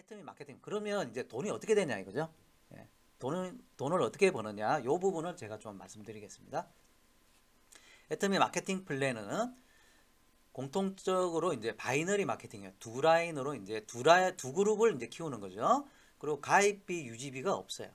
애터미 마케팅. 그러면 이제 돈이 어떻게 되냐 이거죠. 예. 돈을 어떻게 버느냐, 요 부분을 제가 좀 말씀드리겠습니다. 애터미 마케팅 플랜은 공통적으로 이제 바이너리 마케팅이에요. 두 라인으로 이제 두 그룹을 이제 키우는 거죠. 그리고 가입비 유지비가 없어요.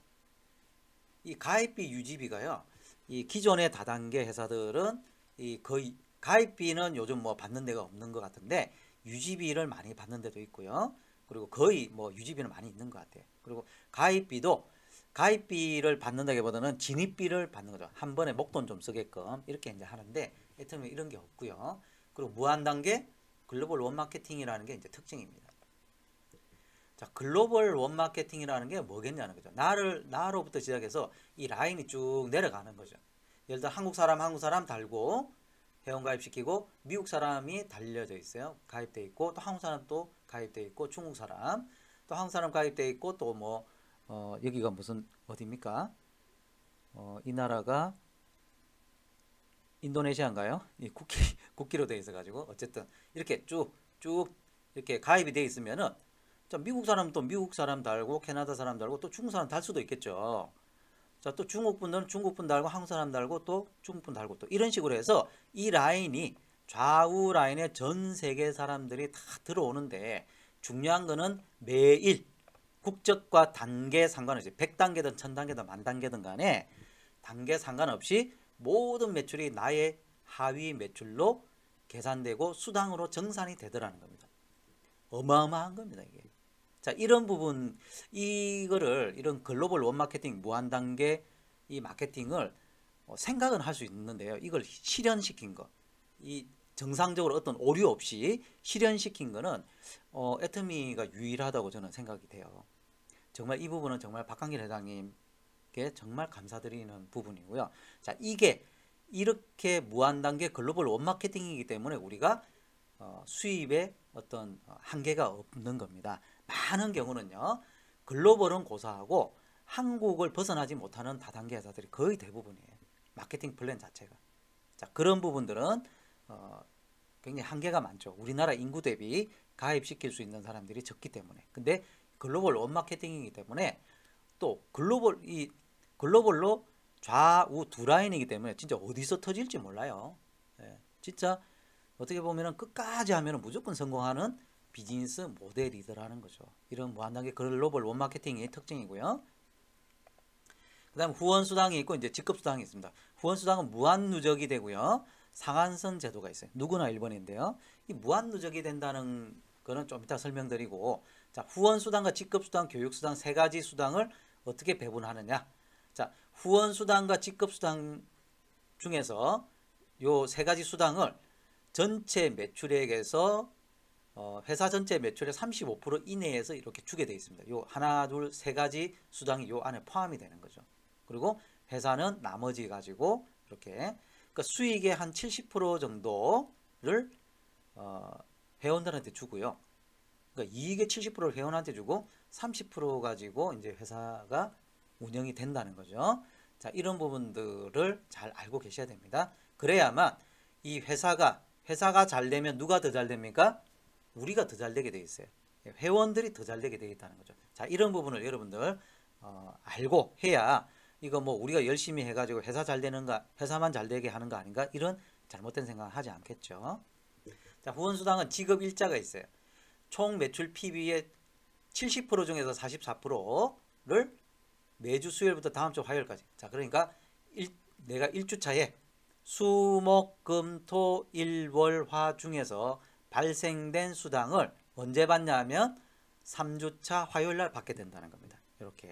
이 가입비 유지비가요, 이 기존의 다단계 회사들은 이 거의 가입비는 요즘 뭐 받는 데가 없는 것 같은데 유지비를 많이 받는 데도 있고요. 그리고 거의 뭐 유지비는 많이 있는 것 같아요. 그리고 가입비도 가입비를 받는다기보다는 진입비를 받는 거죠. 한 번에 목돈 좀 쓰게끔 이렇게 이제 하는데 애터미 이런 게 없고요. 그리고 무한 단계 글로벌 원 마케팅이라는 게 이제 특징입니다. 자, 글로벌 원 마케팅이라는 게 뭐겠냐는 거죠. 나로부터 시작해서 이 라인이 쭉 내려가는 거죠. 예를 들어 한국 사람 달고 회원 가입시키고 미국 사람이 달려져 있어요. 가입돼 있고 또 한국 사람 또 가입돼 있고 중국 사람 또 한국 사람 가입돼 있고 또 뭐 여기가 무슨 어디입니까? 이 나라가 인도네시아인가요? 이 국기로 되어 있어 가지고 어쨌든 이렇게 쭉 이렇게 가입이 되어 있으면은 자, 미국 사람 또 미국 사람 달고 캐나다 사람 달고 또 중국 사람 달 수도 있겠죠. 자, 또 중국 분들은 중국 분 달고 한국 사람 달고 또 중국 분 달고 또 이런 식으로 해서 이 라인이 좌우 라인에 전 세계 사람들이 다 들어오는데 중요한 거는 매일 국적과 단계 상관없이 100단계든 1000단계든 10,000단계든 간에 단계 상관없이 모든 매출이 나의 하위 매출로 계산되고 수당으로 정산이 되더라는 겁니다. 어마어마한 겁니다, 이게. 자, 이런 부분, 이런 글로벌 원 마케팅, 무한 단계 이 마케팅을 생각은 할 수 있는데요. 이걸 실현시킨 거, 이 정상적으로 어떤 오류 없이 실현시킨 거는 애터미가 유일하다고 저는 생각이 돼요. 정말 이 부분은 정말 박한길 회장님께 정말 감사드리는 부분이고요. 자, 이게 이렇게 무한 단계 글로벌 원 마케팅이기 때문에 우리가 수입에 어떤 한계가 없는 겁니다. 많은 경우는요, 글로벌은 고사하고 한국을 벗어나지 못하는 다단계 회사들이 거의 대부분이에요. 마케팅 플랜 자체가. 자, 그런 부분들은 굉장히 한계가 많죠. 우리나라 인구 대비 가입시킬 수 있는 사람들이 적기 때문에. 근데 글로벌 원 마케팅이기 때문에 또 글로벌로 좌우 두 라인이기 때문에 진짜 어디서 터질지 몰라요. 예, 진짜 어떻게 보면은 끝까지 하면은 무조건 성공하는 비즈니스 모델이더라는 거죠. 이런 무한단계 글로벌 원 마케팅의 특징이고요. 그 다음 후원 수당이 있고 이제 직급 수당이 있습니다. 후원 수당은 무한 누적이 되고요. 상한선 제도가 있어요. 누구나 1번인데요. 이 무한 누적이 된다는 거는 좀 이따 설명드리고, 자, 후원 수당과 직급 수당, 교육 수당 세 가지 수당을 어떻게 배분하느냐. 자, 후원 수당과 직급 수당 중에서 요 세 가지 수당을 전체 매출액에서 회사 전체 매출의 35% 이내에서 이렇게 주게 되어 있습니다. 요 하나, 둘, 세 가지 수당이 요 안에 포함이 되는 거죠. 그리고 회사는 나머지 가지고 이렇게 그러니까 수익의 한 70% 정도를 회원들한테 주고요. 그러니까 이익의 70%를 회원한테 주고 30% 가지고 이제 회사가 운영이 된다는 거죠. 자, 이런 부분들을 잘 알고 계셔야 됩니다. 그래야만 이 회사가 잘 되면 누가 더 잘 됩니까? 우리가 더 잘 되게 돼 있어요. 회원들이 더 잘 되게 되어 있다는 거죠. 자, 이런 부분을 여러분들 알고 해야 이거 뭐 우리가 열심히 해가지고 회사 잘 되는가, 회사만 잘 되게 하는 거 아닌가, 이런 잘못된 생각을 하지 않겠죠. 자, 후원수당은 지급 일자가 있어요. 총 매출 PB의 70% 중에서 44%를 매주 수요일부터 다음 주 화요일까지. 자, 그러니까 내가 1주차에 수, 목, 금, 토, 일, 월, 화 중에서 발생된 수당을 언제 받냐면 3주차 화요일날 받게 된다는 겁니다. 이렇게.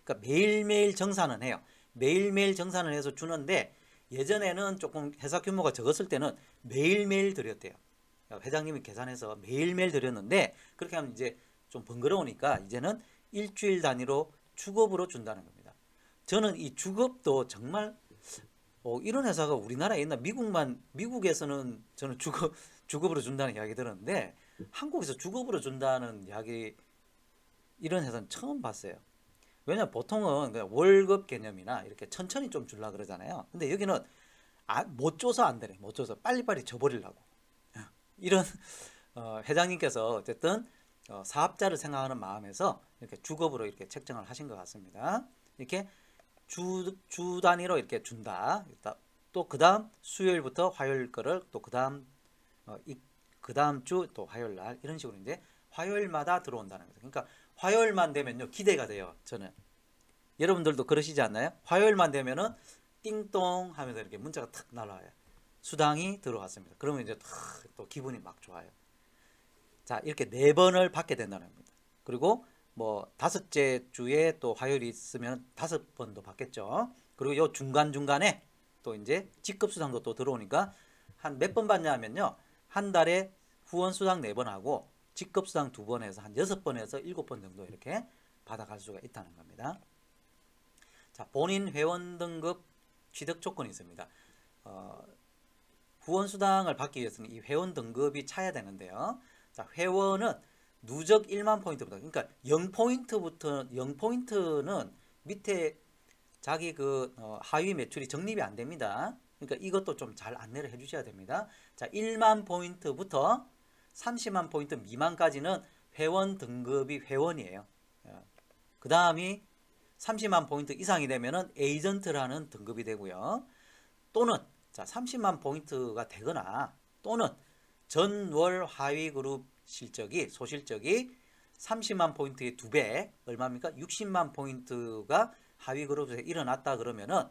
그러니까 매일매일 정산은 해요. 매일매일 정산을 해서 주는데 예전에는 조금 회사 규모가 적었을 때는 매일매일 드렸대요. 회장님이 계산해서 매일매일 드렸는데 그렇게 하면 이제 좀 번거로우니까 이제는 일주일 단위로 주급으로 준다는 겁니다. 저는 이 주급도 정말 이런 회사가 우리나라에 있나, 미국에서는 저는 주급으로 준다는 이야기 들었는데 한국에서 주급으로 준다는 이야기, 이런 회사는 처음 봤어요. 왜냐면 보통은 그냥 월급 개념이나 이렇게 천천히 좀 주려고 그러잖아요. 근데 여기는 못 줘서 안 되네. 못 줘서 빨리빨리 줘버리려고. 이런 회장님께서 어쨌든 사업자를 생각하는 마음에서 이렇게 주급으로 이렇게 책정을 하신 것 같습니다. 이렇게 주 단위로 이렇게 준다. 또 그 다음 수요일부터 화요일 거를 또 그 다음 주 또 화요일 날 이런 식으로 이제 화요일마다 들어온다는 거죠. 그러니까 화요일만 되면요 기대가 돼요. 저는 여러분들도 그러시지 않나요? 화요일만 되면은 띵동 하면서 이렇게 문자가 탁 날아와요. 수당이 들어왔습니다. 그러면 이제 또 기분이 막 좋아요. 자, 이렇게 4번을 받게 된다는 겁니다. 그리고 뭐 5째 주에 또 화요일이 있으면 5번도 받겠죠. 그리고 요 중간중간에 또 이제 직급수당도 또 들어오니까 한 몇 번 받냐면요. 한 달에 후원수당 4번 하고 직급수당 2번 해서 한 6번에서 7번 정도 이렇게 받아갈 수가 있다는 겁니다. 자, 본인 회원 등급 취득 조건이 있습니다. 후원수당을 받기 위해서는 이 회원 등급이 차야 되는데요. 자, 회원은 누적 1만 포인트부터, 그러니까 0포인트는 밑에 자기 하위 매출이 적립이 안 됩니다. 그러니까 이것도 좀 잘 안내를 해 주셔야 됩니다. 자, 1만 포인트부터 30만 포인트 미만까지는 회원 등급이 회원이에요. 그 다음이 30만 포인트 이상이 되면은 에이전트라는 등급이 되고요. 또는 자 30만 포인트가 되거나 또는 전월 하위 그룹 실적이 소실적이 30만 포인트의 2배 얼마입니까? 60만 포인트가 하위 그룹에서 일어났다 그러면은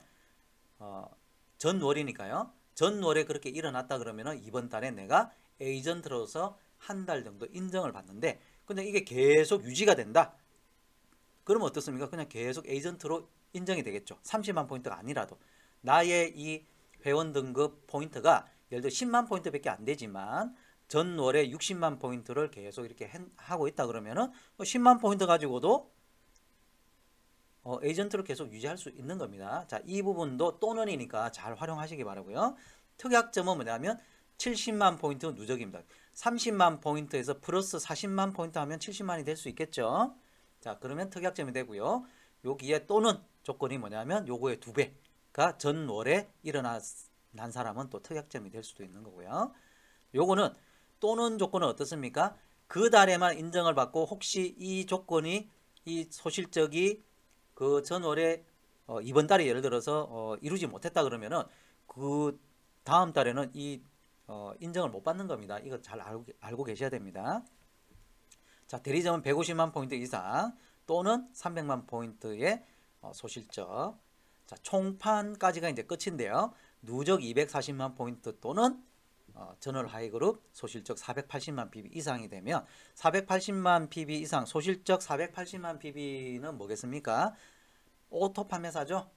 전월이니까요. 전월에 그렇게 일어났다 그러면은 이번 달에 내가 에이전트로서 한 달 정도 인정을 받는데 근데 이게 계속 유지가 된다. 그러면 어떻습니까? 그냥 계속 에이전트로 인정이 되겠죠. 30만 포인트가 아니라도 나의 이 회원 등급 포인트가 예를 들어 10만 포인트밖에 안 되지만 전월에 60만 포인트를 계속 이렇게 하고 있다 그러면은 10만 포인트 가지고도 에이전트를 계속 유지할 수 있는 겁니다. 자, 이 부분도 또는이니까 잘 활용하시기 바라고요. 특약점은 뭐냐면 70만 포인트 누적입니다. 30만 포인트에서 플러스 40만 포인트 하면 70만이 될 수 있겠죠. 자, 그러면 특약점이 되고요. 여기에 또는 조건이 뭐냐면 요거의 2배가 전월에 일어난 사람은 또 특약점이 될 수도 있는 거고요. 요거는 또는 조건은 어떻습니까? 그 달에만 인정을 받고 혹시 이 조건이 이 소실적이 그 전월에 이번 달에 예를 들어서 이루지 못했다 그러면은 그 다음 달에는 이 인정을 못 받는 겁니다. 이거 잘 알고 계셔야 됩니다. 자, 대리점은 150만 포인트 이상 또는 300만 포인트의 소실적. 자, 총판까지가 이제 끝인데요. 누적 240만 포인트 또는 전월 하이그룹 소실적 480만 PB 이상이 되면 480만 PB 이상 소실적 480만 PB는 뭐겠습니까? 오토 판매사죠.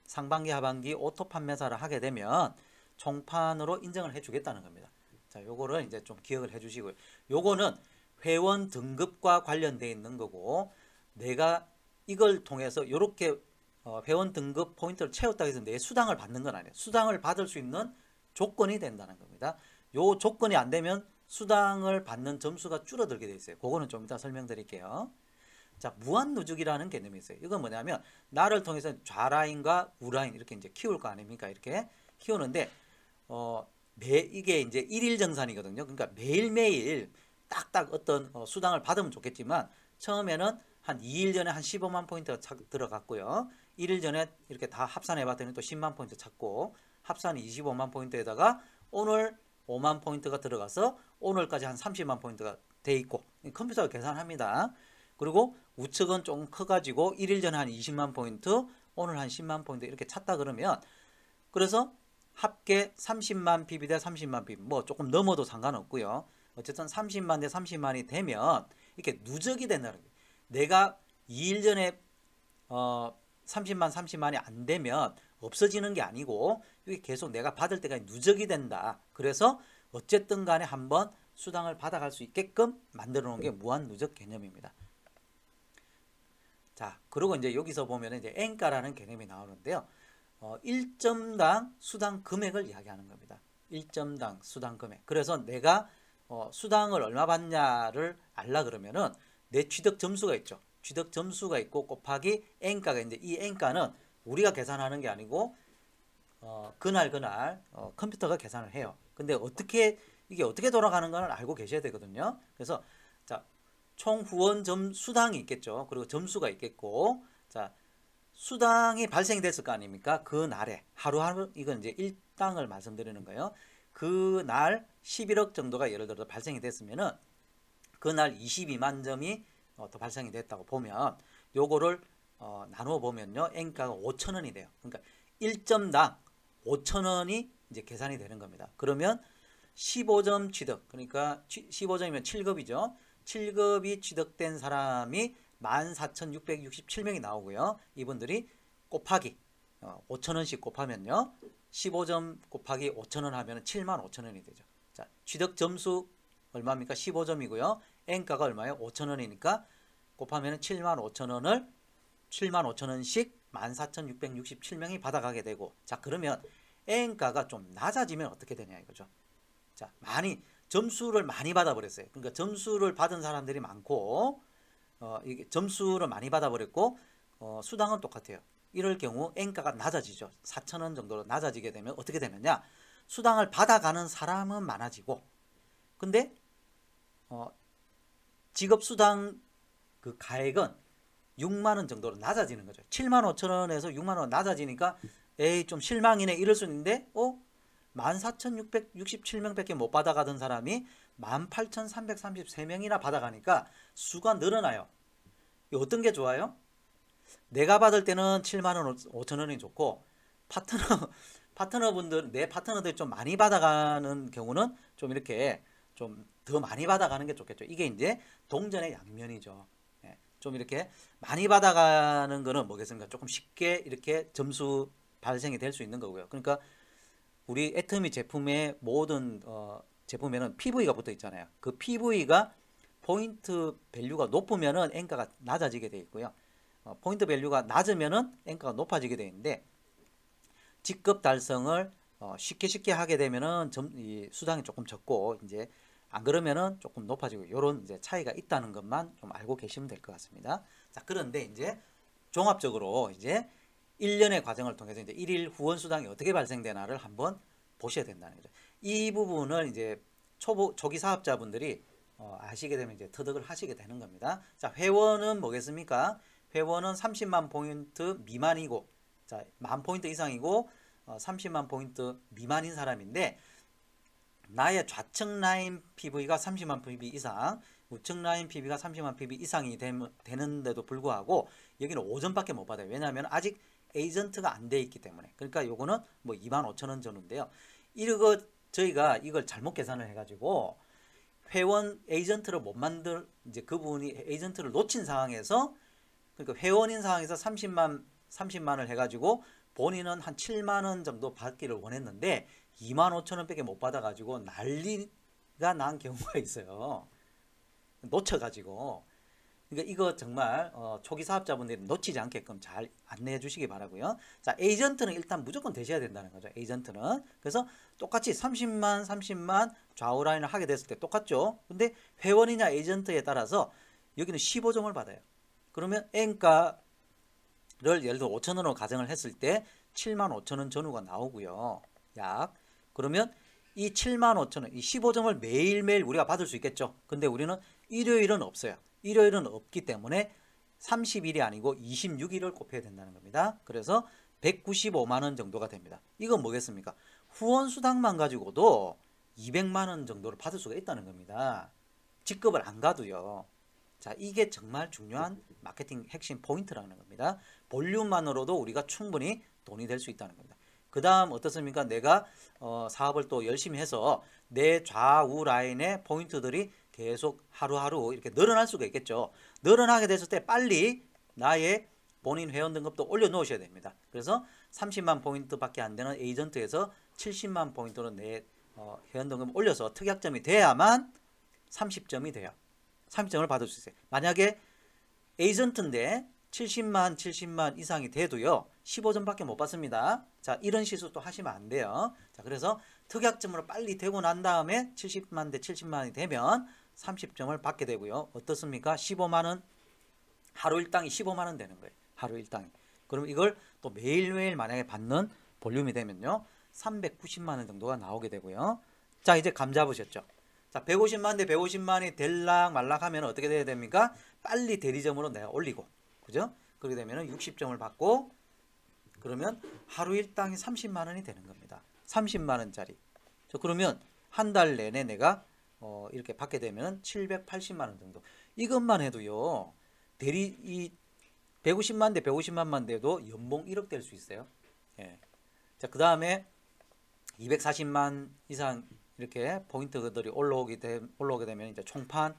상반기 하반기 오토 판매사를 하게 되면 총판으로 인정을 해주겠다는 겁니다. 자, 요거를 이제 좀 기억을 해주시고요. 요거는 회원 등급과 관련되어 있는 거고 내가 이걸 통해서 이렇게 회원 등급 포인트를 채웠다고 해서 내 수당을 받는 건 아니에요. 수당을 받을 수 있는 조건이 된다는 겁니다. 요 조건이 안 되면 수당을 받는 점수가 줄어들게 돼 있어요. 그거는 좀 이따 설명드릴게요. 자, 무한누적이라는 개념이 있어요. 이건 뭐냐면 나를 통해서 좌라인과 우라인 이렇게 이제 키울 거 아닙니까? 이렇게 키우는데 이게 이제 일일 정산이거든요. 그러니까 매일매일 딱딱 어떤 수당을 받으면 좋겠지만 처음에는 한 2일 전에 한 15만 포인트가 들어갔고요. 1일 전에 이렇게 다 합산해 봤더니 또 10만 포인트 찾고 합산이 25만 포인트에다가 오늘 5만 포인트가 들어가서 오늘까지 한 30만 포인트가 돼 있고 컴퓨터가 계산합니다. 그리고 우측은 좀 커가지고 1일 전에 한 20만 포인트 오늘 한 10만 포인트 이렇게 찾다 그러면 그래서 합계 30만 PB 대 30만 PB 뭐 조금 넘어도 상관없고요. 어쨌든 30만 대 30만이 되면 이렇게 누적이 된다는 거예요. 내가 2일 전에 30만 30만이 안 되면 없어지는 게 아니고 이게 계속 내가 받을 때까지 누적이 된다. 그래서 어쨌든 간에 한번 수당을 받아갈 수 있게끔 만들어 놓은 게 무한 누적 개념입니다. 자, 그리고 이제 여기서 보면 이제 N가라는 개념이 나오는데요. 1점당 수당 금액을 이야기하는 겁니다. 1점당 수당 금액. 그래서 내가 수당을 얼마 받냐를 알라 그러면은 내 취득 점수가 있죠. 취득 점수가 있고 곱하기 N가가 있는데 이 N가는 우리가 계산하는 게 아니고 그날 컴퓨터가 계산을 해요. 근데 이게 어떻게 돌아가는 건 알고 계셔야 되거든요. 그래서 자, 총 후원 수당이 있겠죠. 그리고 점수가 있겠고, 자, 수당이 발생이 됐을 거 아닙니까? 그 날에 하루하루, 이건 이제 일당을 말씀드리는 거예요. 그 날 11억 정도가 예를 들어 발생이 됐으면은 그날 22만 점이 또 발생이 됐다고 보면 요거를 나누어 보면요, N가가 5,000원이 돼요. 그러니까 1점당 5,000원이 이제 계산이 되는 겁니다. 그러면 15점 취득, 그러니까 15점이면 7급이죠. 7급이 취득된 사람이 14,667명이 나오고요. 이분들이 곱하기 5,000원씩 곱하면요, 15점 곱하기 5,000원 하면 75,000원이 되죠. 자, 취득 점수 얼마입니까? 15점이고요. N가가 얼마예요? 5,000원이니까 곱하면 75,000원을 75,000원씩 14,667명이 받아가게 되고, 자, 그러면 N가가 좀 낮아지면 어떻게 되냐 이거죠. 자, 점수를 많이 받아버렸어요. 그러니까 점수를 받은 사람들이 많고, 이게 점수를 많이 받아버렸고, 수당은 똑같아요. 이럴 경우 N가가 낮아지죠. 4,000원 정도로 낮아지게 되면 어떻게 되느냐? 수당을 받아가는 사람은 많아지고, 근데 직업수당 그 가액은 6만 원 정도로 낮아지는 거죠. 7만 5천 원에서 6만 원 낮아지니까 에이 좀 실망이네 이럴 수 있는데 14,667명밖에 못 받아가던 사람이 18,333명이나 받아가니까 수가 늘어나요. 어떤 게 좋아요? 내가 받을 때는 7만 원 5천 원이 좋고 파트너분들, 내 파트너들이 좀 많이 받아가는 경우는 좀 이렇게 좀 더 많이 받아가는 게 좋겠죠. 이게 이제 동전의 양면이죠. 좀 이렇게 많이 받아가는 거는 뭐겠습니까? 조금 쉽게 이렇게 점수 발생이 될 수 있는 거고요. 그러니까 우리 애터미 제품의 모든 제품에는 PV가 붙어 있잖아요. 그 PV가 포인트 밸류가 높으면은 N가가 낮아지게 되어 있고요. 포인트 밸류가 낮으면은 N가가 높아지게 되어 있는데, 직급 달성을 쉽게 하게 되면은 이 수당이 조금 적고, 이제 안 그러면은 조금 높아지고, 요런 이제 차이가 있다는 것만 좀 알고 계시면 될 것 같습니다. 자, 그런데 이제 종합적으로 이제 1년의 과정을 통해서 이제 1일 후원 수당이 어떻게 발생되나를 한번 보셔야 된다는 거죠. 이 부분을 이제 초기 사업자분들이 아시게 되면 이제 터득을 하시게 되는 겁니다. 자, 회원은 뭐겠습니까? 회원은 30만 포인트 미만이고, 자, 10,000포인트 이상이고 30만 포인트 미만인 사람인데, 나의 좌측 라인 PV가 30만 PV 이상, 우측 라인 PV가 30만 PV 이상이 되는데도 불구하고 여기는 5점밖에 못 받아요. 왜냐하면 아직 에이전트가 안 돼 있기 때문에. 그러니까 요거는 뭐 25,000원 전후인데요. 이거 저희가 이걸 잘못 계산을 해가지고 회원 에이전트를 못 만들, 이제 그분이 에이전트를 놓친 상황에서, 그러니까 회원인 상황에서 30만을 해가지고 본인은 한 7만 원 정도 받기를 원했는데 25,000원밖에 못 받아가지고 난리가 난 경우가 있어요. 놓쳐가지고. 그러니까 이거 정말 초기 사업자분들이 놓치지 않게끔 잘 안내해 주시기 바라고요. 자, 에이전트는 일단 무조건 되셔야 된다는 거죠. 에이전트는. 그래서 똑같이 30만 좌우 라인을 하게 됐을 때 똑같죠. 근데 회원이냐 에이전트에 따라서 여기는 15점을 받아요. 그러면 N가를 예를 들어 5,000원으로 가정을 했을 때 75,000원 전후가 나오고요. 그러면 이 75,000원, 이 15점을 매일매일 우리가 받을 수 있겠죠. 근데 우리는 일요일은 없어요. 일요일은 없기 때문에 30일이 아니고 26일을 곱해야 된다는 겁니다. 그래서 195만 원 정도가 됩니다. 이건 뭐겠습니까? 후원 수당만 가지고도 200만 원 정도를 받을 수가 있다는 겁니다. 직급을 안 가도요. 자, 이게 정말 중요한 마케팅 핵심 포인트라는 겁니다. 볼륨만으로도 우리가 충분히 돈이 될 수 있다는 겁니다. 그 다음 어떻습니까? 내가 사업을 또 열심히 해서 내 좌우 라인의 포인트들이 계속 하루하루 이렇게 늘어날 수가 있겠죠. 늘어나게 됐을 때 빨리 나의 본인 회원 등급도 올려 놓으셔야 됩니다. 그래서 30만 포인트밖에 안 되는 에이전트에서 70만 포인트로 내 회원 등급 올려서 특약점이 돼야만 30점이 돼요. 30점을 받을 수 있어요. 만약에 에이전트인데 70만 이상이 돼도요 15점밖에 못 받습니다. 자, 이런 실수도 하시면 안 돼요. 자, 그래서 특약점으로 빨리 되고 난 다음에 70만 대 70만이 되면 30점을 받게 되고요. 어떻습니까? 15만원, 하루 일당이 15만원 되는 거예요. 하루 일당이. 그럼 이걸 또 매일매일 만약에 받는 볼륨이 되면요 390만원 정도가 나오게 되고요. 자, 이제 감 잡으셨죠? 자, 150만 대 150만이 될락 말락 하면 어떻게 돼야 됩니까? 빨리 대리점으로 내가 올리고, 그죠? 그렇게 되면 60점을 받고, 그러면 하루 일당이 30만 원이 되는 겁니다. 30만 원짜리. 그러면 한 달 내내 내가 이렇게 받게 되면 780만 원 정도. 이것만 해도요. 이 150만 대 150만만 돼도 연봉 1억 될 수 있어요. 예. 자, 그다음에 240만 이상 이렇게 포인트들이 올라오게 되면 이제 총판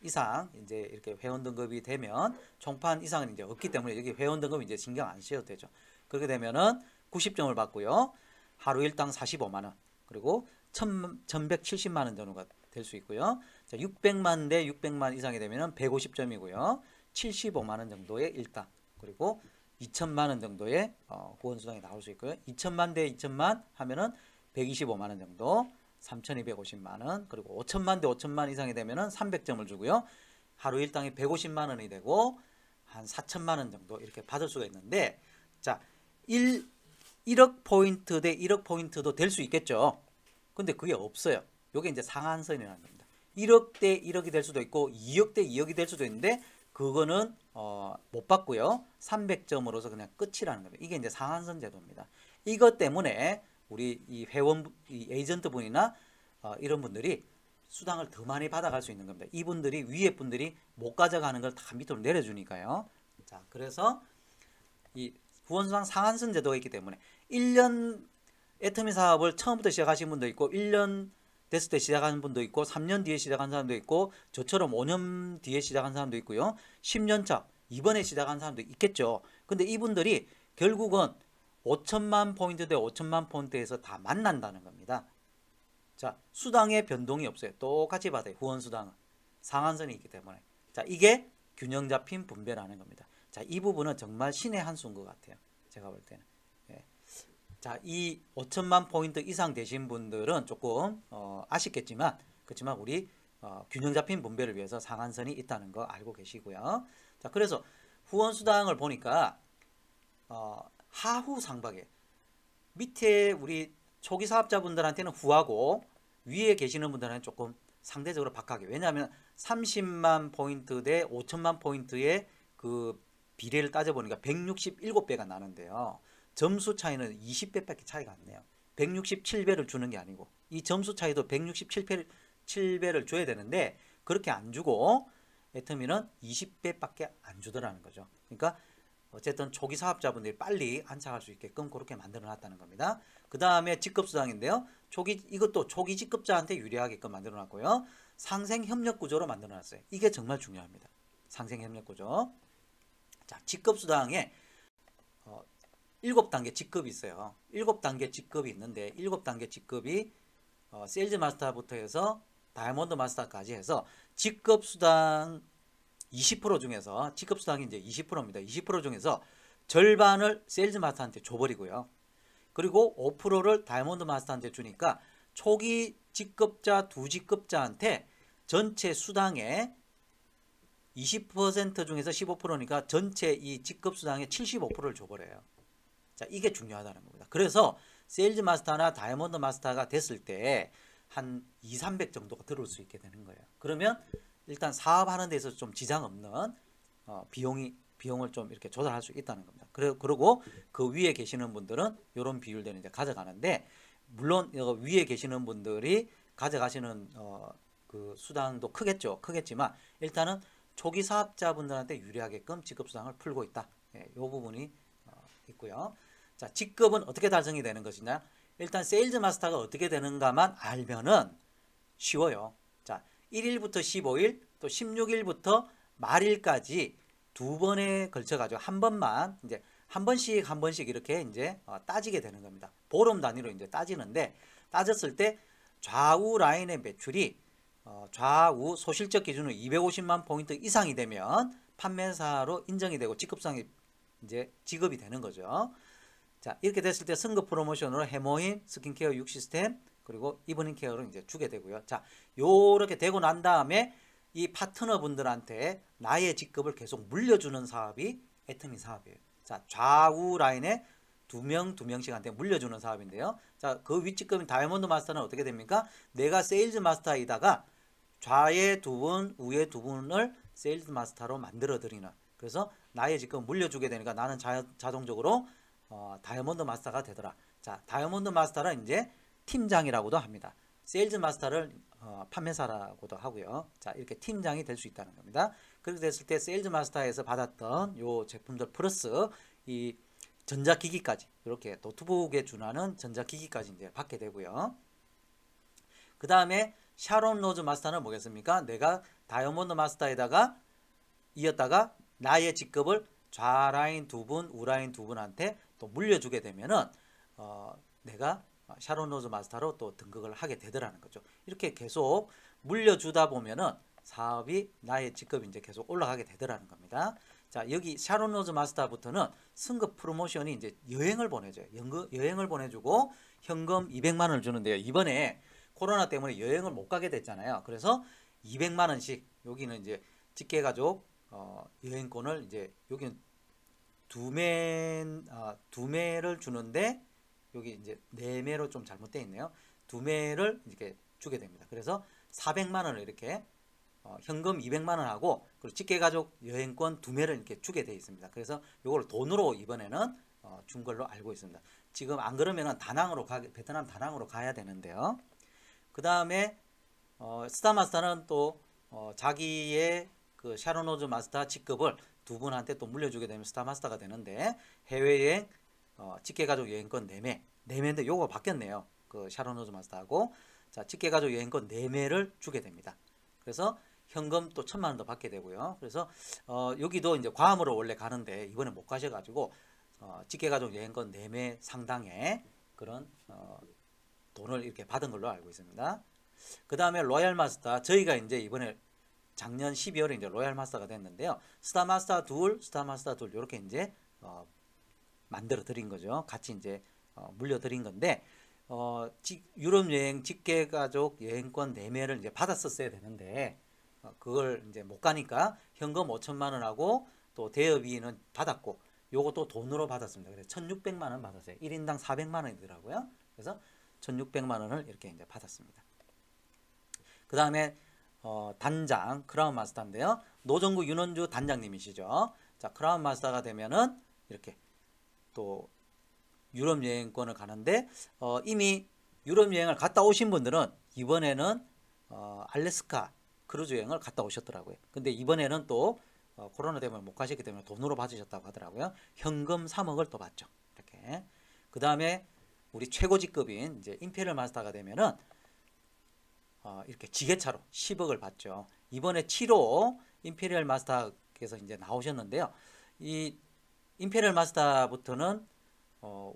이상 이제 이렇게 회원 등급이 되면 총판 이상은 이제 없기 때문에 여기 회원 등급이 이제 신경 안 쓰셔도 되죠. 그렇게 되면은 90점을 받고요. 하루 일당 45만 원. 그리고 1170만 원 정도가 될 수 있고요. 자, 600만 대 600만 이상이 되면은 150점이고요. 75만 원 정도의 일당. 그리고 2천만 원 정도의 후원 수당이 나올 수 있고요. 2천만 대 2천만 하면은 125만 원 정도. 3,250만 원. 그리고 5천만 대 5천만 이상이 되면은 300점을 주고요. 하루 일당이 150만 원이 되고 한 4천만 원 정도 이렇게 받을 수가 있는데, 자, 1억 포인트 대 1억 포인트도 될 수 있겠죠. 근데 그게 없어요. 요게 이제 상한선이라는 겁니다. 1억 대 1억이 될 수도 있고 2억 대 2억이 될 수도 있는데 그거는 못 받고요. 300점으로서 그냥 끝이라는 겁니다. 이게 이제 상한선 제도입니다. 이것 때문에 우리 이 회원, 이 에이전트 분이나 이런 분들이 수당을 더 많이 받아갈 수 있는 겁니다. 이분들이 위에 분들이 못 가져가는 걸 다 밑으로 내려주니까요. 자, 그래서 이 후원수당 상한선 제도가 있기 때문에 1년 애터미 사업을 처음부터 시작하신 분도 있고 1년 됐을 때 시작하는 분도 있고 3년 뒤에 시작한 사람도 있고 저처럼 5년 뒤에 시작한 사람도 있고요. 10년 차 이번에 시작한 사람도 있겠죠. 근데 이분들이 결국은 5천만 포인트 대 5천만 포인트에서 다 만난다는 겁니다. 자, 수당의 변동이 없어요. 똑같이 받아요. 후원 수당은 상한선이 있기 때문에. 자, 이게 균형 잡힌 분배라는 겁니다. 자, 이 부분은 정말 신의 한 수인 것 같아요. 제가 볼 때는. 예. 자, 이 5천만 포인트 이상 되신 분들은 조금 아쉽겠지만, 그렇지만 우리 균형 잡힌 분배를 위해서 상한선이 있다는 거 알고 계시고요. 자, 그래서 후원 수당을 보니까 하후 상박에 밑에 우리 초기 사업자분들한테는 후하고 위에 계시는 분들한테는 조금 상대적으로 박하게. 왜냐하면 30만 포인트 대 5천만 포인트의 그 비례를 따져보니까 167배가 나는데요. 점수 차이는 20배밖에 차이가 안 나요. 167배를 주는 게 아니고 이 점수 차이도 167배를 줘야 되는데 그렇게 안 주고 애터미는 20배밖에 안 주더라는 거죠. 그러니까 어쨌든 초기 사업자분들이 빨리 안착할 수 있게끔 그렇게 만들어 놨다는 겁니다. 그 다음에 직급수당인데요. 이것도 초기 직급자한테 유리하게끔 만들어 놨고요. 상생협력구조로 만들어 놨어요. 이게 정말 중요합니다. 상생협력구조. 자, 직급수당에 7단계 직급이 있어요. 7단계 직급이 있는데 7단계 직급이 세일즈 마스터부터 해서 다이아몬드 마스터까지 해서 직급수당 20% 중에서 직급수당이 이제 20%입니다. 20% 중에서 절반을 세일즈 마스터한테 줘버리고요. 그리고 5%를 다이아몬드 마스터한테 주니까 초기 직급자 두 직급자한테 전체 수당의 20% 중에서 15%니까 전체 이 직급수당의 75%를 줘버려요. 자, 이게 중요하다는 겁니다. 그래서 세일즈 마스터나 다이아몬드 마스터가 됐을 때 한 200~300 정도가 들어올 수 있게 되는 거예요. 그러면 일단 사업하는 데서 좀 지장 없는 비용을 좀 이렇게 조달할 수 있다는 겁니다. 그리고 그 위에 계시는 분들은 이런 비율대로 이제 가져가는데, 물론 위에 계시는 분들이 가져가시는 그 수당도 크겠지만 일단은 초기 사업자분들한테 유리하게끔 직급수당을 풀고 있다. 예, 이 부분이 있고요. 자, 직급은 어떻게 달성이 되는 것이냐? 일단 세일즈 마스터가 어떻게 되는가만 알면은 쉬워요. 자, 1일부터 15일 또 16일부터 말일까지 두 번에 걸쳐 가지고 한 번만 이제 한 번씩 이렇게 이제 따지게 되는 겁니다. 보름 단위로 이제 따지는데, 따졌을 때 좌우 라인의 매출이 좌우 소실적 기준으로 250만 포인트 이상이 되면 판매사로 인정이 되고 직급상이 이제 지급이 되는 거죠. 자, 이렇게 됐을 때 승급 프로모션으로 해모인, 스킨케어 6시스템, 그리고 이브닝 케어를 이제 주게 되고요. 자, 요렇게 되고 난 다음에 이 파트너 분들한테 나의 직급을 계속 물려주는 사업이 애터미 사업이에요. 자, 좌우 라인에 두 명씩한테 물려주는 사업인데요. 자, 그 윗직급인 다이아몬드 마스터는 어떻게 됩니까? 내가 세일즈 마스터이다가 좌에 두 분, 우에 두 분을 세일즈 마스터로 만들어 드리는. 그래서 나의 직급 물려주게 되니까 나는 자동적으로 다이아몬드 마스터가 되더라. 자, 다이아몬드 마스터는 이제 팀장이라고도 합니다. 세일즈 마스터를 판매사라고도 하고요. 자, 이렇게 팀장이 될 수 있다는 겁니다. 그렇게 됐을 때 세일즈 마스터에서 받았던 요 제품들 플러스 이 전자기기까지, 이렇게 노트북에 준하는 전자기기까지 이제 받게 되고요. 그 다음에 샤론 로즈 마스터는 뭐겠습니까? 내가 다이아몬드 마스터에다가 이었다가 나의 직급을 좌라인 두 분, 우라인 두 분한테 또 물려주게 되면은 내가 샤론 로즈 마스터로 또 등극을 하게 되더라는 거죠. 이렇게 계속 물려주다 보면은 사업이 나의 직급이 이제 계속 올라가게 되더라는 겁니다. 자, 여기 샤론 로즈 마스터부터는 승급 프로모션이 이제 여행을 보내줘요. 여행을 보내주고 현금 200만 원을 주는데요. 이번에 코로나 때문에 여행을 못 가게 됐잖아요. 그래서 200만 원씩 여기는 이제 직계가족 여행권을 이제 여기는 두 매를 주는데 여기 이제 네 매로 좀 잘못되어 있네요. 두 매를 이렇게 주게 됩니다. 그래서 400만 원을 이렇게 현금 200만 원하고 그리고 직계가족 여행권 두 매를 이렇게 주게 되어 있습니다. 그래서 이걸 돈으로 이번에는 준 걸로 알고 있습니다. 지금 안 그러면은 베트남 다낭으로 가야 되는데요. 그 다음에 스타마스터는 또 자기의 그 샤론 로즈 마스터 직급을 두 분한테 또 물려주게 되면 스타마스터가 되는데 해외여행 직계가족 여행권 4매 4매인데 요거 바뀌었네요. 그 샤론 로즈 마스터하고 자 직계가족 여행권 4매를 주게 됩니다. 그래서 현금 또 1000만 원도 받게 되고요. 그래서 여기도 이제 괌으로 원래 가는데 이번에 못 가셔가지고 직계가족 여행권 4매 상당의 그런 돈을 이렇게 받은 걸로 알고 있습니다. 그 다음에 로얄 마스터 저희가 이제 이번에 작년 12월에 이제 로얄 마스터가 됐는데요. 스타마스터 둘, 스타마스터 둘 이렇게 이제 만들어 드린 거죠. 같이 이제 물려 드린 건데 유럽 여행 직계가족 여행권 4매를 이제 받았었어야 되는데 그걸 이제 못 가니까 현금 5천만 원하고 또 대여비는 받았고 요것도 돈으로 받았습니다. 그래서 1600만 원 받았어요. 1인당 400만 원이더라고요. 그래서 1600만 원을 이렇게 이제 받았습니다. 그 다음에 단장 크라운 마스터인데요. 노정구 윤원주 단장님이시죠. 자, 크라운 마스터가 되면은 이렇게 또 유럽 여행권을 가는데 이미 유럽 여행을 갔다 오신 분들은 이번에는 알래스카 크루즈 여행을 갔다 오셨더라고요. 근데 이번에는 또 코로나 때문에 못 가셨기 때문에 돈으로 받으셨다고 하더라고요. 현금 3억을 또 받죠. 이렇게. 그 다음에 우리 최고 직급인 이제 임페리얼 마스터가 되면은 이렇게 지게차로 10억을 받죠. 이번에 7호 임페리얼 마스터께서 이제 나오셨는데요. 이 임페리얼 마스터부터는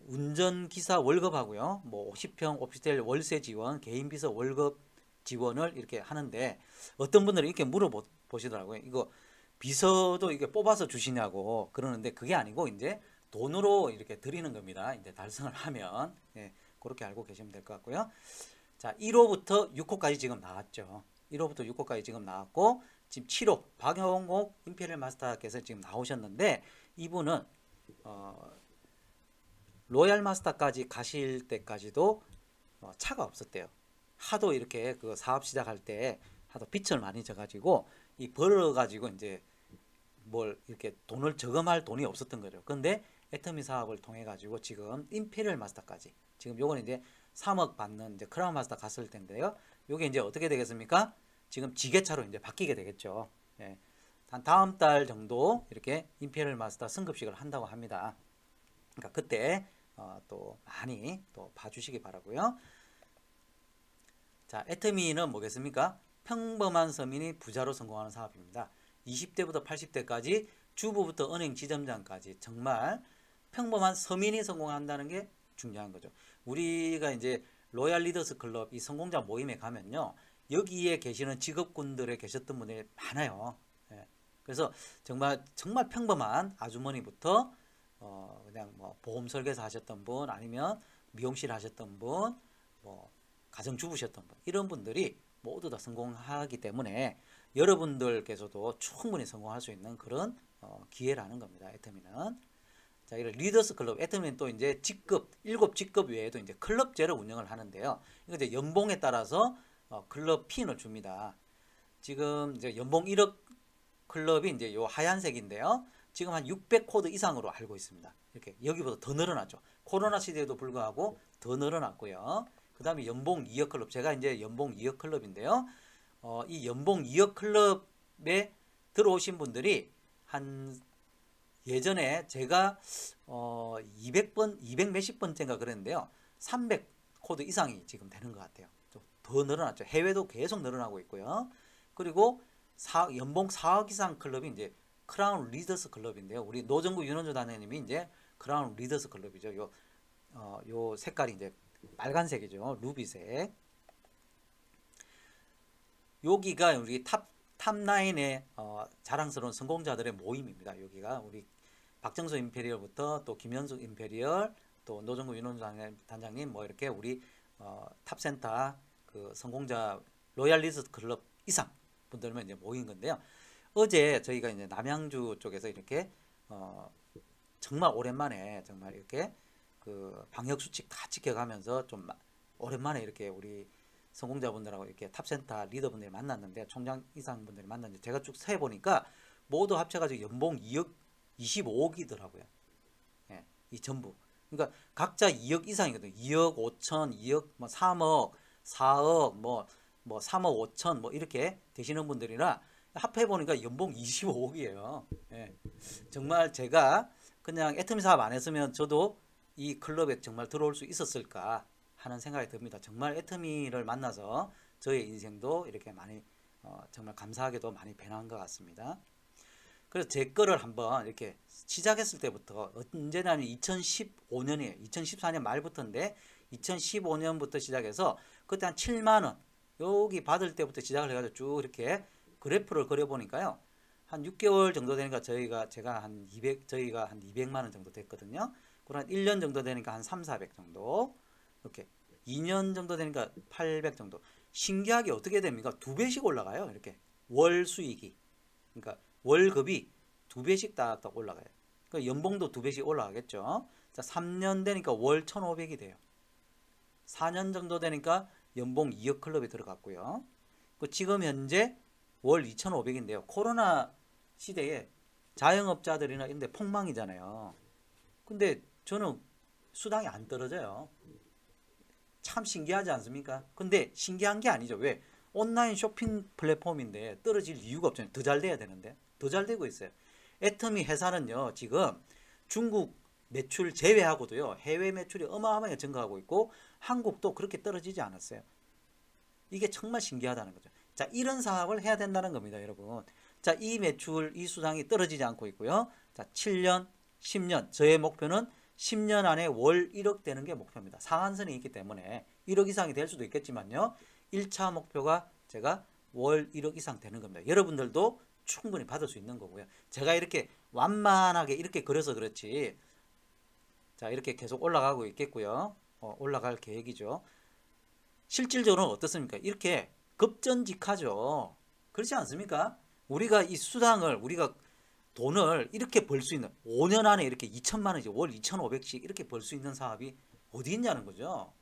운전기사 월급하고요. 뭐 50평 오피스텔 월세 지원, 개인 비서 월급 지원을 이렇게 하는데 어떤 분들은 이렇게 물어보시더라고요. 이거 비서도 이게 뽑아서 주시냐고 그러는데 그게 아니고 이제 돈으로 이렇게 드리는 겁니다. 이제 달성을 하면 그렇게 알고 계시면 될 것 같고요. 자, 1호부터 6호까지 지금 나왔죠. 1호부터 6호까지 지금 나왔고 지금 7호 박영옥 임페리얼 마스터께서 지금 나오셨는데 이분은 로얄 마스터까지 가실 때까지도 차가 없었대요. 하도 이렇게 그 사업 시작할 때 하도 빚을 많이 져가지고 이 벌어가지고 이제 뭘 이렇게 돈을 저금할 돈이 없었던 거죠. 근데 애터미 사업을 통해 가지고 지금 임페리얼 마스터까지 지금 요건 이제 3억 받는 이제 크라운 마스터 갔을 텐데요. 요게 이제 어떻게 되겠습니까? 지금 지게차로 이제 바뀌게 되겠죠. 예. 한 다음 달 정도 이렇게 임페리얼 마스터 승급식을 한다고 합니다. 그러니까 그때 또 많이 또 봐주시기 바라고요. 자, 애터미는 뭐겠습니까? 평범한 서민이 부자로 성공하는 사업입니다. 20대부터 80대까지 주부부터 은행 지점장까지 정말 평범한 서민이 성공한다는 게 중요한 거죠. 우리가 이제 로얄 리더스 클럽 이 성공자 모임에 가면요. 여기에 계시는 직업군들에 계셨던 분들이 많아요. 예. 그래서 정말 평범한 아주머니부터 그냥 뭐 보험 설계사 하셨던 분 아니면 미용실 하셨던 분 뭐 가정주부셨던 분 이런 분들이 모두 다 성공하기 때문에 여러분들께서도 충분히 성공할 수 있는 그런 기회라는 겁니다. 애터미는. 자, 이런 리더스 클럽, 애터미는 또 이제 직급, 7직급 외에도 이제 클럽제를 운영을 하는데요. 이거 이제 연봉에 따라서 클럽 핀을 줍니다. 지금 이제 연봉 1억 클럽이 이제 요 하얀색인데요. 지금 한 600코드 이상으로 알고 있습니다. 이렇게 여기보다 더 늘어났죠. 코로나 시대에도 불구하고 더 늘어났고요. 그 다음에 연봉 2억 클럽, 제가 이제 연봉 2억 클럽인데요. 이 연봉 2억 클럽에 들어오신 분들이 한 예전에 제가 200번, 200 몇십 번째인가 그랬는데요. 300 코드 이상이 지금 되는 것 같아요. 좀 더 늘어났죠. 해외도 계속 늘어나고 있고요. 그리고 연봉 4억 이상 클럽이 이제 크라운 리더스 클럽인데요. 우리 노정구 윤원주 단장님이 이제 크라운 리더스 클럽이죠. 요 색깔이 이제 빨간색이죠. 루비색. 여기가 우리 탑9의 자랑스러운 성공자들의 모임입니다. 여기가 우리 박정수 임페리얼부터 또 김현숙 임페리얼, 또 노정구 윤원주 단장님, 뭐 이렇게 우리 탑센터 그 성공자 로얄리스트 클럽 이상 분들만 이제 모인 건데요. 어제 저희가 이제 남양주 쪽에서 이렇게 정말 오랜만에 정말 이렇게 그 방역 수칙 다 지켜가면서 좀 오랜만에 이렇게 우리 성공자분들하고 이렇게 탑센터 리더분들이 만났는데, 총장 이상 분들이 만났는데, 제가 쭉 세 보니까 모두 합쳐가지고 연봉 2억 25억이더라고요. 예, 이 전부. 그러니까 각자 2억 이상이거든요. 2억 5천, 2억, 뭐 3억, 4억, 뭐 3억 5천, 뭐 이렇게 되시는 분들이라 합해 보니까 연봉 25억이에요. 예, 정말 제가 그냥 애터미 사업 안 했으면 저도 이 클럽에 정말 들어올 수 있었을까 하는 생각이 듭니다. 정말 애터미를 만나서 저의 인생도 이렇게 많이 정말 감사하게도 많이 변한 것 같습니다. 그래서 제 거를 한번 이렇게 시작했을 때부터 언제냐면 2015년이에요. 2014년 말부터인데 2015년부터 시작해서 그때 한 7만 원 여기 받을 때부터 시작을 해가지고 쭉 이렇게 그래프를 그려보니까요. 한 6개월 정도 되니까 저희가 한 200만 원 정도 됐거든요. 그럼 한 1년 정도 되니까 한 3, 400 정도. 이렇게 2년 정도 되니까 800 정도. 신기하게 어떻게 됩니까? 2배씩 올라가요. 이렇게 월 수익이. 그러니까 월급이 2배씩 딱 올라가요. 그러니까 연봉도 2배씩 올라가겠죠. 자, 3년 되니까 월 1,500이 돼요. 4년 정도 되니까 연봉 2억 클럽에 들어갔고요. 지금 현재 월 2,500인데요. 코로나 시대에 자영업자들이나 이런 데 폭망이잖아요. 근데 저는 수당이 안 떨어져요. 참 신기하지 않습니까? 근데 신기한 게 아니죠. 왜? 온라인 쇼핑 플랫폼인데 떨어질 이유가 없잖아요. 더 잘 돼야 되는데. 더 잘 되고 있어요. 애터미 회사는요, 지금 중국 매출 제외하고도요, 해외 매출이 어마어마하게 증가하고 있고, 한국도 그렇게 떨어지지 않았어요. 이게 정말 신기하다는 거죠. 자, 이런 사업을 해야 된다는 겁니다, 여러분. 자, 이 매출, 이 수당이 떨어지지 않고 있고요. 자, 7년, 10년. 저의 목표는 10년 안에 월 1억 되는 게 목표입니다. 상한선이 있기 때문에 1억 이상이 될 수도 있겠지만요. 1차 목표가 제가 월 1억 이상 되는 겁니다. 여러분들도 충분히 받을 수 있는 거고요. 제가 이렇게 완만하게 이렇게 그려서 그렇지. 자, 이렇게 계속 올라가고 있겠고요. 올라갈 계획이죠. 실질적으로는 어떻습니까? 이렇게 급전직하죠. 그렇지 않습니까? 우리가 이 수당을, 우리가 돈을 이렇게 벌 수 있는, 5년 안에 이렇게 2천만 원이죠. 월 2,500씩 이렇게 벌 수 있는 사업이 어디 있냐는 거죠.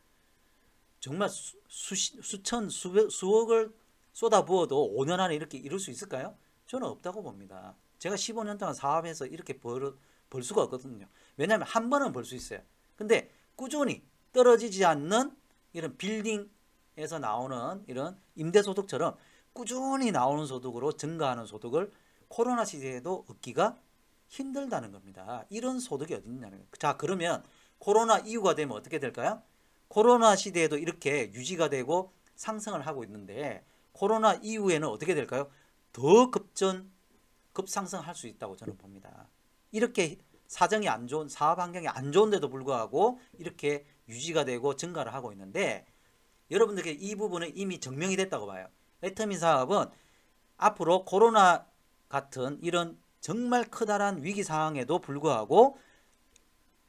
정말 수천, 수억을 쏟아부어도 5년 안에 이렇게 이룰 수 있을까요? 저는 없다고 봅니다. 제가 15년 동안 사업해서 이렇게 벌 수가 없거든요. 왜냐하면 한 번은 벌 수 있어요. 근데 꾸준히 떨어지지 않는 이런 빌딩에서 나오는 이런 임대소득처럼 꾸준히 나오는 소득으로 증가하는 소득을 코로나 시대에도 얻기가 힘들다는 겁니다. 이런 소득이 어디 있냐는 거예요. 자, 그러면 코로나 이후가 되면 어떻게 될까요? 코로나 시대에도 이렇게 유지가 되고 상승을 하고 있는데 코로나 이후에는 어떻게 될까요? 더 급상승할 수 있다고 저는 봅니다. 이렇게 사정이 안 좋은, 사업 환경이 안 좋은데도 불구하고 이렇게 유지가 되고 증가를 하고 있는데 여러분들께 이 부분은 이미 증명이 됐다고 봐요. 애터미 사업은 앞으로 코로나 같은 이런 정말 커다란 위기 상황에도 불구하고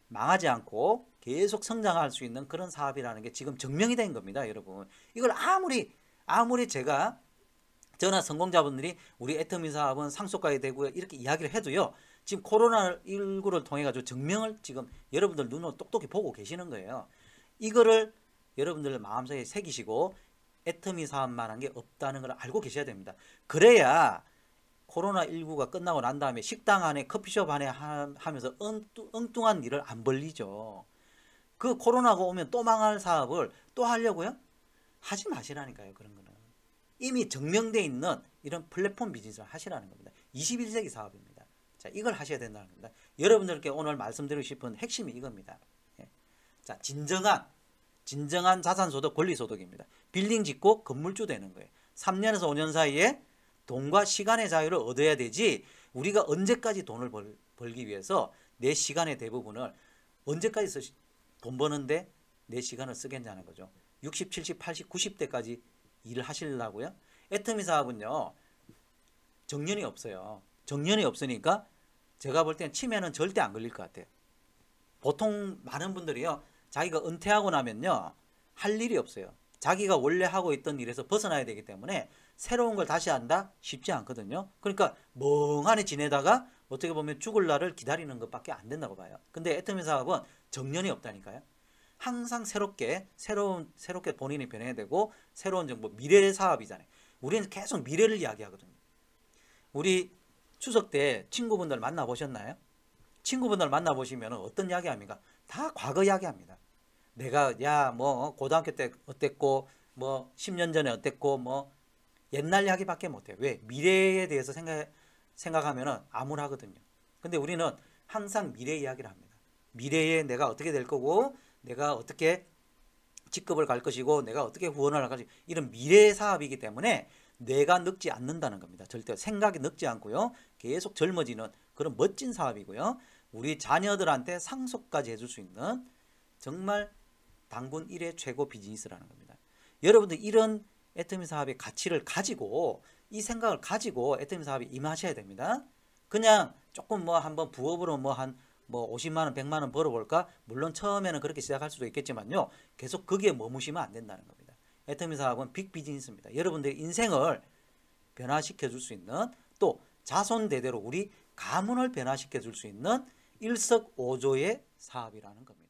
망하지 않고 계속 성장할 수 있는 그런 사업이라는 게 지금 증명이 된 겁니다, 여러분. 이걸 아무리 제가 저나 성공자분들이 우리 애터미 사업은 상속가야 되고요 이렇게 이야기를 해도요, 지금 코로나19를 통해 가지고 증명을 지금 여러분들 눈으로 똑똑히 보고 계시는 거예요. 이거를 여러분들 마음속에 새기시고 애터미 사업만한 게 없다는 걸 알고 계셔야 됩니다. 그래야 코로나19가 끝나고 난 다음에 식당 안에 커피숍 안에 하면서 엉뚱한 일을 안 벌리죠. 그 코로나가 오면 또 망할 사업을 또 하려고요? 하지 마시라니까요. 그런 거는 이미 증명되어 있는 이런 플랫폼 비즈니스를 하시라는 겁니다. 21세기 사업입니다. 자, 이걸 하셔야 된다는 겁니다. 여러분들께 오늘 말씀드리고 싶은 핵심이 이겁니다. 예. 자, 진정한 자산소득, 권리소득입니다. 빌딩 짓고 건물주 되는 거예요. 3년에서 5년 사이에 돈과 시간의 자유를 얻어야 되지, 우리가 언제까지 돈을 벌기 위해서 내 시간의 대부분을 언제까지 돈 버는데 내 시간을 쓰겠냐는 거죠. 60, 70, 80, 90대까지 일을 하시려고요? 애터미 사업은요, 정년이 없어요. 정년이 없으니까 제가 볼 때는 치매는 절대 안 걸릴 것 같아요. 보통 많은 분들이요, 자기가 은퇴하고 나면요, 할 일이 없어요. 자기가 원래 하고 있던 일에서 벗어나야 되기 때문에 새로운 걸 다시 한다? 쉽지 않거든요. 그러니까 멍하니 지내다가 어떻게 보면 죽을 날을 기다리는 것밖에 안 된다고 봐요. 근데 애터미 사업은 정년이 없다니까요. 항상 새롭게 본인이 변해야 되고, 새로운 정보, 미래 사업이잖아요. 우리는 계속 미래를 이야기하거든요. 우리 추석 때 친구분들 만나보셨나요? 친구분들 만나보시면 어떤 이야기 합니까? 다 과거 이야기합니다. 내가 뭐 고등학교 때 어땠고, 뭐 10년 전에 어땠고, 뭐 옛날 이야기밖에 못해요. 왜? 미래에 대해서 생각하면 암울하거든요. 근데 우리는 항상 미래 이야기를 합니다. 미래에 내가 어떻게 될 거고, 내가 어떻게 직급을 갈 것이고, 내가 어떻게 후원을 할 것이고, 이런 미래 사업이기 때문에 내가 늙지 않는다는 겁니다. 절대 생각이 늙지 않고요. 계속 젊어지는 그런 멋진 사업이고요. 우리 자녀들한테 상속까지 해줄 수 있는 정말 당분 1의 최고 비즈니스라는 겁니다. 여러분들 이런 애터미 사업의 가치를 가지고, 이 생각을 가지고 애터미 사업에 임하셔야 됩니다. 그냥 조금 뭐 한번 부업으로 뭐 50만 원, 100만 원 벌어볼까? 물론 처음에는 그렇게 시작할 수도 있겠지만요. 계속 거기에 머무시면 안 된다는 겁니다. 애터미 사업은 빅 비즈니스입니다. 여러분들의 인생을 변화시켜 줄 수 있는, 또 자손대대로 우리 가문을 변화시켜 줄 수 있는 일석오조의 사업이라는 겁니다.